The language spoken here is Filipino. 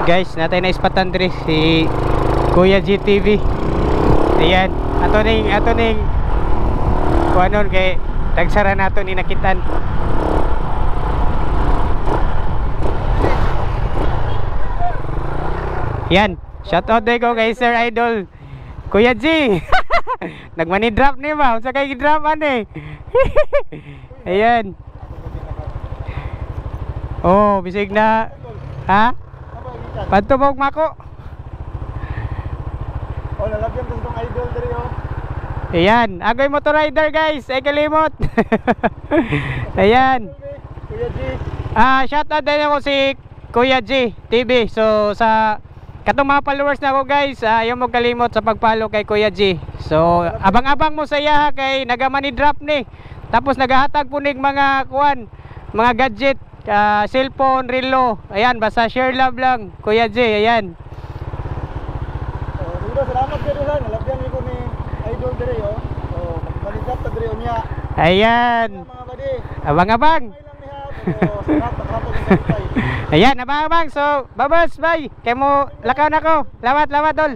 Guys, natay na ispatan diri si Kuya GTV. Ayan, ato ning kuanon kay tagsara nato ni nakitan. Yan, shout out day ko kay Sir Idol Kuya G. Nagmani drop ni ba? Unsa kay gi-drop ani? Ayan. Oh, bisig na. Ha? Pantubog mako. Oh, lalagyan ko itong idol diri oh. Ayan, agoy motor rider guys, ay kalimot. Ayan. Kuya G. Shout out din ako si Kuya G TV. So sa katong mga followers na ako guys, ayaw mo kalimot sa pag-follow kay Kuya G. So abang-abang mo sa iya kay nagamani drop ni. Tapos nagahatag po ning mga kuan, mga gadget, cellphone, relo. Ayan, basta share love lang Kuya G, ayan. Siguro salamat kayo lang, nalagyan ko ni idol diri oh. So, magbalidap ta diri unya. Ayan. Mga badi. Abang-abang. Ayan, abang-abang. So, babas, bye. Kaya mo lakaw na ko. Lawat, tol.